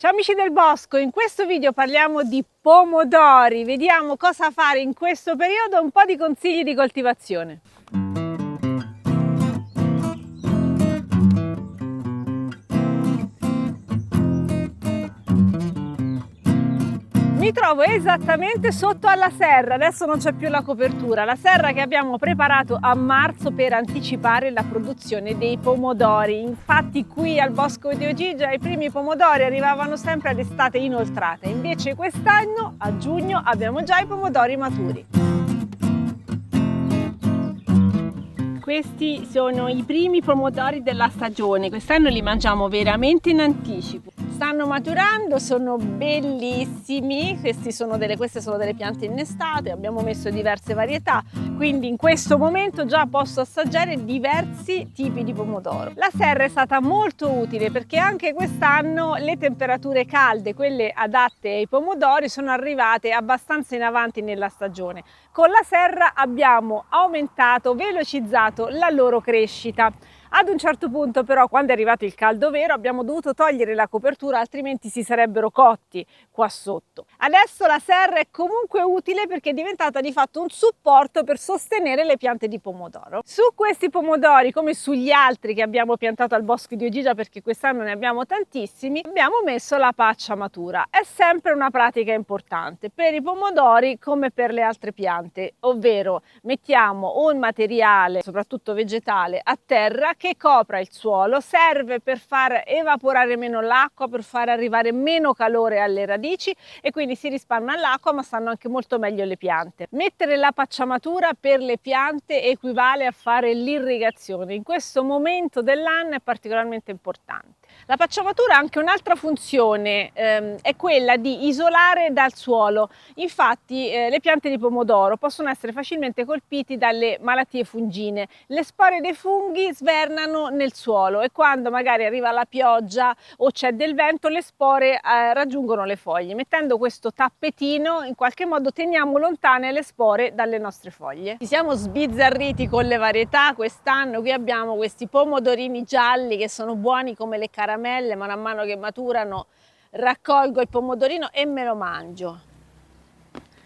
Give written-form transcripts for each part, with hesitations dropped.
Ciao amici del bosco, in questo video parliamo di pomodori, vediamo cosa fare in questo periodo, un po' di consigli di coltivazione. Mi trovo esattamente sotto alla serra, adesso non c'è più la copertura, la serra che abbiamo preparato a marzo per anticipare la produzione dei pomodori. Infatti qui al Bosco di Ogigia i primi pomodori arrivavano sempre ad estate inoltrata, invece quest'anno a giugno abbiamo già i pomodori maturi. Questi sono i primi pomodori della stagione, quest'anno li mangiamo veramente in anticipo. Stanno maturando, sono bellissimi, queste sono delle piante innestate, abbiamo messo diverse varietà, quindi in questo momento già posso assaggiare diversi tipi di pomodoro. La serra è stata molto utile perché anche quest'anno le temperature calde, quelle adatte ai pomodori, sono arrivate abbastanza in avanti nella stagione. Con la serra abbiamo aumentato, velocizzato la loro crescita. Ad un certo punto però, quando è arrivato il caldo vero, abbiamo dovuto togliere la copertura, altrimenti si sarebbero cotti qua sotto. Adesso la serra è comunque utile perché è diventata di fatto un supporto per sostenere le piante di pomodoro. Su questi pomodori, come sugli altri che abbiamo piantato al Bosco di Ogigia, perché quest'anno ne abbiamo tantissimi, abbiamo messo la paccia matura. È sempre una pratica importante per i pomodori come per le altre piante, ovvero mettiamo un materiale, soprattutto vegetale, a terra che copra il suolo, serve per far evaporare meno l'acqua, per far arrivare meno calore alle radici e quindi si risparmia l'acqua, ma stanno anche molto meglio le piante. Mettere la pacciamatura per le piante equivale a fare l'irrigazione. In questo momento dell'anno è particolarmente importante. La pacciamatura ha anche un'altra funzione, è quella di isolare dal suolo. Infatti le piante di pomodoro possono essere facilmente colpite dalle malattie fungine. Le spore dei funghi svernano nel suolo e quando magari arriva la pioggia o c'è del vento le spore raggiungono le foglie. Mettendo questo tappetino in qualche modo teniamo lontane le spore dalle nostre foglie. Ci siamo sbizzarriti con le varietà quest'anno, qui abbiamo questi pomodorini gialli che sono buoni come le caramelle, man mano che maturano raccolgo il pomodorino e me lo mangio.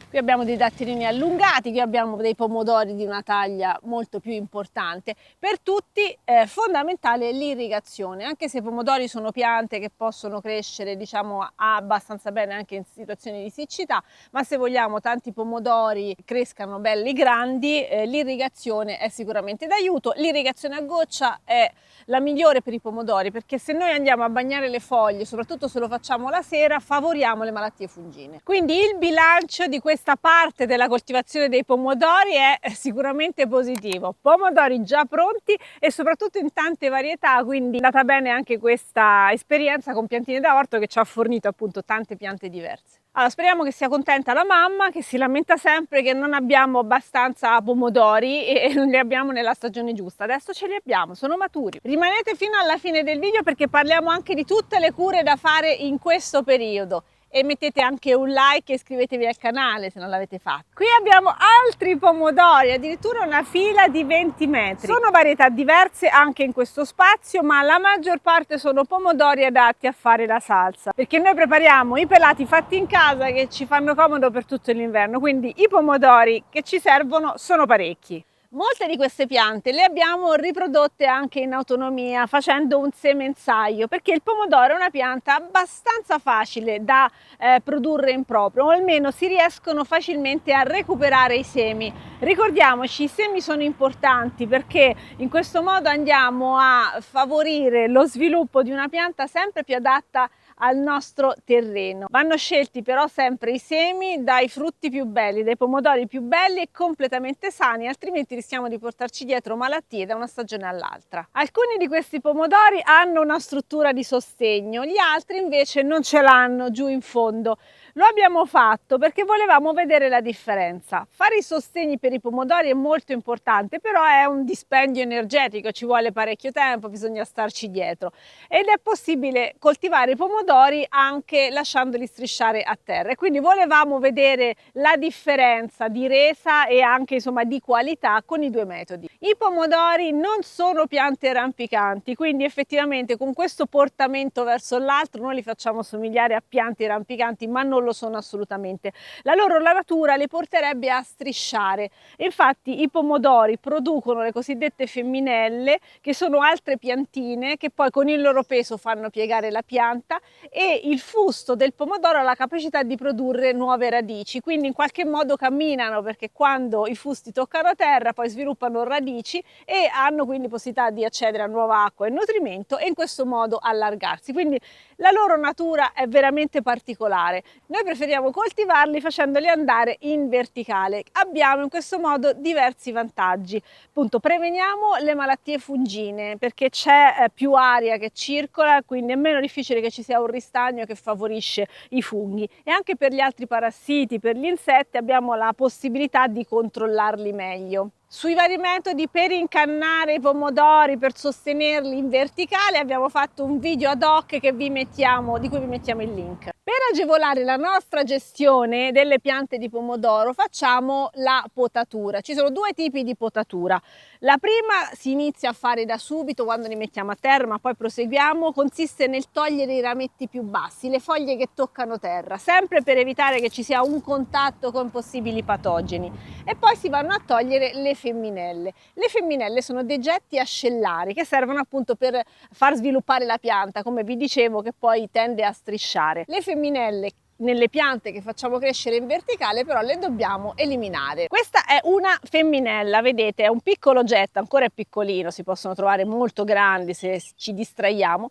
Qui abbiamo dei datterini allungati, qui abbiamo dei pomodori di una taglia molto più importante. Per tutti è fondamentale l'irrigazione, anche se i pomodori sono piante che possono crescere, diciamo, abbastanza bene anche in situazioni di siccità, ma se vogliamo tanti pomodori crescano belli grandi, l'irrigazione è sicuramente d'aiuto. L'irrigazione a goccia è la migliore per i pomodori perché se noi andiamo a bagnare le foglie, soprattutto se lo facciamo la sera, favoriamo le malattie fungine. Quindi il bilancio di questa parte della coltivazione dei pomodori è sicuramente positivo. Pomodori già pronti e soprattutto in tante varietà, quindi è andata bene anche questa esperienza con Piantine da Orto che ci ha fornito appunto tante piante diverse. Allora, speriamo che sia contenta la mamma che si lamenta sempre che non abbiamo abbastanza pomodori e non li abbiamo nella stagione giusta. Adesso ce li abbiamo, sono maturi. Rimanete fino alla fine del video perché parliamo anche di tutte le cure da fare in questo periodo. E mettete anche un like e iscrivetevi al canale se non l'avete fatto. Qui abbiamo altri pomodori, addirittura una fila di 20 metri. Sono varietà diverse anche in questo spazio, ma la maggior parte sono pomodori adatti a fare la salsa, perché noi prepariamo i pelati fatti in casa che ci fanno comodo per tutto l'inverno, quindi i pomodori che ci servono sono parecchi. Molte di queste piante le abbiamo riprodotte anche in autonomia facendo un semenzaio, perché il pomodoro è una pianta abbastanza facile da produrre in proprio, o almeno si riescono facilmente a recuperare i semi. Ricordiamoci, i semi sono importanti perché in questo modo andiamo a favorire lo sviluppo di una pianta sempre più adatta al nostro terreno. Vanno scelti però sempre i semi dai frutti più belli, dai pomodori più belli e completamente sani, altrimenti rischiamo di portarci dietro malattie da una stagione all'altra. Alcuni di questi pomodori hanno una struttura di sostegno, gli altri invece non ce l'hanno giù in fondo. Lo abbiamo fatto perché volevamo vedere la differenza. Fare i sostegni per i pomodori è molto importante, però è un dispendio energetico, ci vuole parecchio tempo, bisogna starci dietro ed è possibile coltivare i pomodori anche lasciandoli strisciare a terra e quindi volevamo vedere la differenza di resa e anche insomma di qualità con i due metodi. I pomodori non sono piante rampicanti, quindi effettivamente con questo portamento verso l'alto noi li facciamo somigliare a piante rampicanti, ma non lo sono assolutamente. La loro natura li porterebbe a strisciare. Infatti i pomodori producono le cosiddette femminelle, che sono altre piantine che poi con il loro peso fanno piegare la pianta, e il fusto del pomodoro ha la capacità di produrre nuove radici, quindi in qualche modo camminano, perché quando i fusti toccano terra poi sviluppano radici e hanno quindi possibilità di accedere a nuova acqua e nutrimento e in questo modo allargarsi. Quindi la loro natura è veramente particolare. Noi preferiamo coltivarli facendoli andare in verticale. Abbiamo in questo modo diversi vantaggi. Appunto, preveniamo le malattie fungine perché c'è più aria che circola, quindi è meno difficile che ci sia un ristagno che favorisce i funghi, e anche per gli altri parassiti, per gli insetti abbiamo la possibilità di controllarli meglio. Sui vari metodi per incannare i pomodori, per sostenerli in verticale, abbiamo fatto un video ad hoc che di cui vi mettiamo il link. Per agevolare la nostra gestione delle piante di pomodoro facciamo la potatura. Ci sono due tipi di potatura. La prima si inizia a fare da subito quando li mettiamo a terra, ma poi proseguiamo, consiste nel togliere i rametti più bassi, le foglie che toccano terra, sempre per evitare che ci sia un contatto con possibili patogeni. E poi si vanno a togliere le femminelle. Le femminelle sono degetti ascellari che servono appunto per far sviluppare la pianta, come vi dicevo, che poi tende a strisciare. Le femminelle nelle piante che facciamo crescere in verticale però le dobbiamo eliminare. Questa è una femminella, vedete, è un piccolo oggetto, ancora è piccolino, si possono trovare molto grandi se ci distraiamo.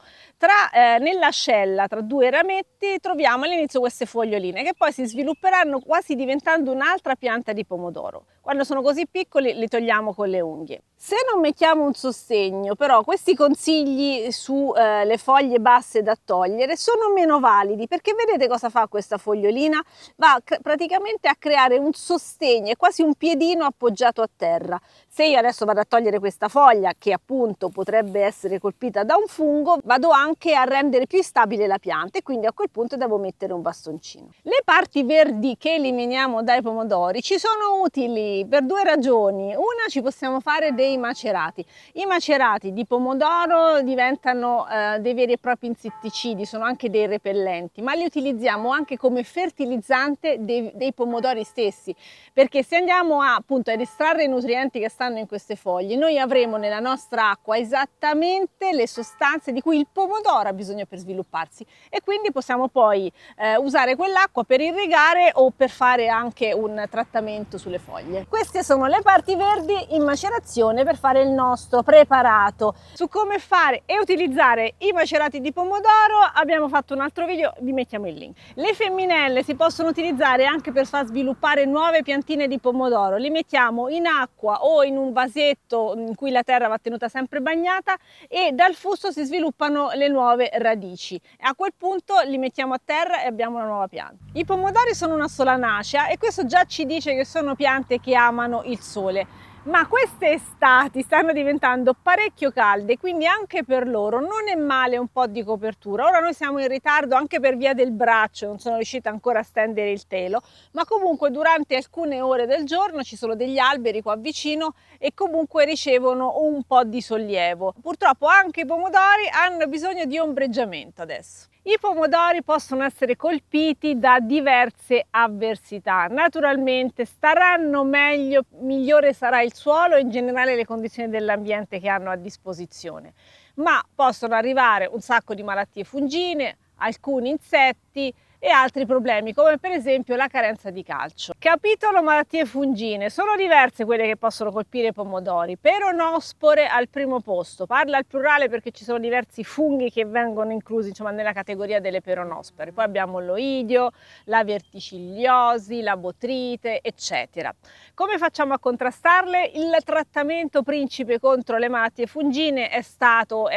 Nell'ascella, tra due rametti, troviamo all'inizio queste foglioline che poi si svilupperanno quasi diventando un'altra pianta di pomodoro. Quando sono così piccoli li togliamo con le unghie. Se non mettiamo un sostegno, però, questi consigli sulle foglie basse da togliere sono meno validi, perché vedete cosa fa questa fogliolina? Va praticamente a creare un sostegno, è quasi un piedino appoggiato a terra. Se io adesso vado a togliere questa foglia, che appunto potrebbe essere colpita da un fungo, vado anche a rendere più instabile la pianta e quindi a quel punto devo mettere un bastoncino. Le parti verdi che eliminiamo dai pomodori ci sono utili per due ragioni. Una, ci possiamo fare dei macerati. I macerati di pomodoro diventano dei veri e propri insetticidi, sono anche dei repellenti, ma li utilizziamo anche come fertilizzante dei pomodori stessi, perché se andiamo appunto ad estrarre i nutrienti che stanno in queste foglie, noi avremo nella nostra acqua esattamente le sostanze di cui il pomodoro ha bisogno per svilupparsi e quindi possiamo poi usare quell'acqua per irrigare o per fare anche un trattamento sulle foglie. Queste sono le parti verdi in macerazione per fare il nostro preparato. Su come fare e utilizzare i macerati di pomodoro abbiamo fatto un altro video, vi mettiamo il link. Le femminelle si possono utilizzare anche per far sviluppare nuove piantine di pomodoro. Li mettiamo in acqua o in un vasetto in cui la terra va tenuta sempre bagnata e dal fusto si sviluppano le nuove radici. E a quel punto li mettiamo a terra e abbiamo una nuova pianta. I pomodori sono una solanacea e questo già ci dice che sono piante che amano il sole. Ma queste estati stanno diventando parecchio calde, quindi anche per loro non è male un po' di copertura. Ora noi siamo in ritardo anche per via del braccio, non sono riuscita ancora a stendere il telo, ma comunque durante alcune ore del giorno ci sono degli alberi qua vicino e comunque ricevono un po' di sollievo. Purtroppo anche i pomodori hanno bisogno di ombreggiamento adesso. I pomodori possono essere colpiti da diverse avversità. Naturalmente staranno meglio, migliore sarà il suolo e in generale le condizioni dell'ambiente che hanno a disposizione, ma possono arrivare un sacco di malattie fungine, alcuni insetti e altri problemi come per esempio la carenza di calcio. Capitolo malattie fungine, sono diverse quelle che possono colpire i pomodori. Peronospore al primo posto, parla al plurale perché ci sono diversi funghi che vengono inclusi insomma nella categoria delle peronospore. Poi abbiamo l'oidio, la verticigliosi, la botrite eccetera. Come facciamo a contrastarle? Il trattamento principe contro le malattie fungine è stato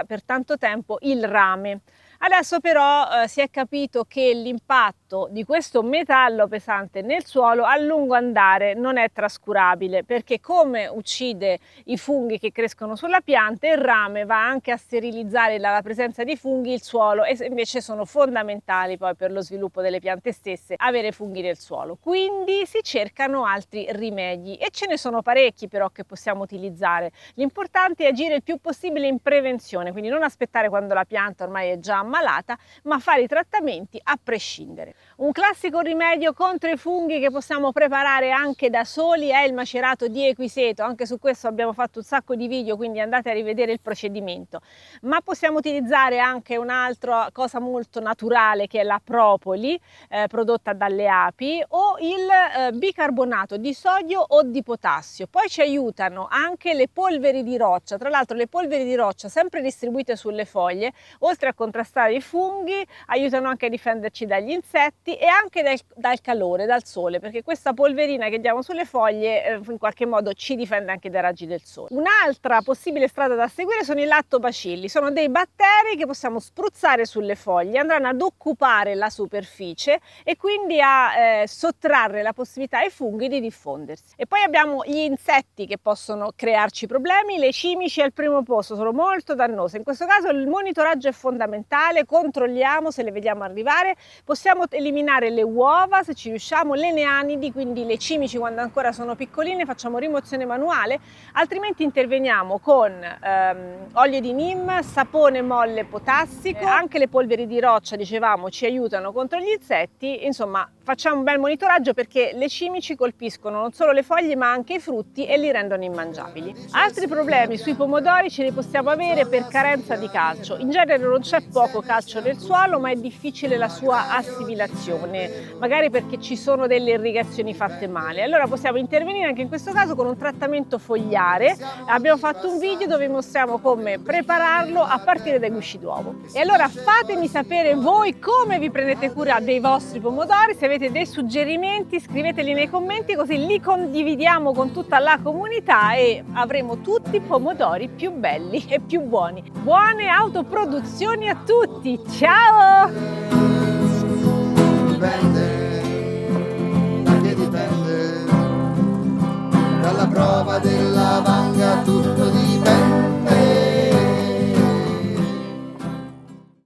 per tanto tempo il rame. Adesso però si è capito che l'impatto l'impatto di questo metallo pesante nel suolo a lungo andare non è trascurabile, perché come uccide i funghi che crescono sulla pianta, il rame va anche a sterilizzare dalla presenza di funghi il suolo, e invece sono fondamentali poi per lo sviluppo delle piante stesse avere funghi nel suolo. Quindi si cercano altri rimedi e ce ne sono parecchi però che possiamo utilizzare. L'importante è agire il più possibile in prevenzione, quindi non aspettare quando la pianta ormai è già ammalata, ma fare i trattamenti a prescindere. Un classico rimedio contro i funghi che possiamo preparare anche da soli è il macerato di equiseto. Anche su questo abbiamo fatto un sacco di video, quindi andate a rivedere il procedimento. Ma possiamo utilizzare anche un'altra cosa molto naturale, che è la propoli prodotta dalle api, o il bicarbonato di sodio o di potassio. Poi ci aiutano anche le polveri di roccia. Tra l'altro le polveri di roccia, sempre distribuite sulle foglie, oltre a contrastare i funghi, aiutano anche a difenderci dagli insetti e anche dal calore, dal sole, perché questa polverina che diamo sulle foglie in qualche modo ci difende anche dai raggi del sole. Un'altra possibile strada da seguire sono i lattobacilli. Sono dei batteri che possiamo spruzzare sulle foglie, andranno ad occupare la superficie e quindi a sottrarre la possibilità ai funghi di diffondersi. E poi abbiamo gli insetti che possono crearci problemi. Le cimici al primo posto sono molto dannose. In questo caso il monitoraggio è fondamentale, controlliamo se le vediamo arrivare, possiamo eliminare le uova se ci riusciamo, le neanidi, quindi le cimici quando ancora sono piccoline facciamo rimozione manuale, altrimenti interveniamo con olio di neem, sapone molle potassico, anche le polveri di roccia dicevamo ci aiutano contro gli insetti. Insomma, facciamo un bel monitoraggio perché le cimici colpiscono non solo le foglie ma anche i frutti e li rendono immangiabili. Altri problemi sui pomodori ce li possiamo avere per carenza di calcio. In genere non c'è poco calcio nel suolo, ma è difficile la sua assimilazione, magari perché ci sono delle irrigazioni fatte male. Allora possiamo intervenire anche in questo caso con un trattamento fogliare. Abbiamo fatto un video dove mostriamo come prepararlo a partire dai gusci d'uovo. E allora fatemi sapere voi come vi prendete cura dei vostri pomodori. Se avete dei suggerimenti scriveteli nei commenti, così li condividiamo con tutta la comunità e avremo tutti pomodori più belli e più buoni. Buone autoproduzioni a tutti, ciao! Dipende dalla prova della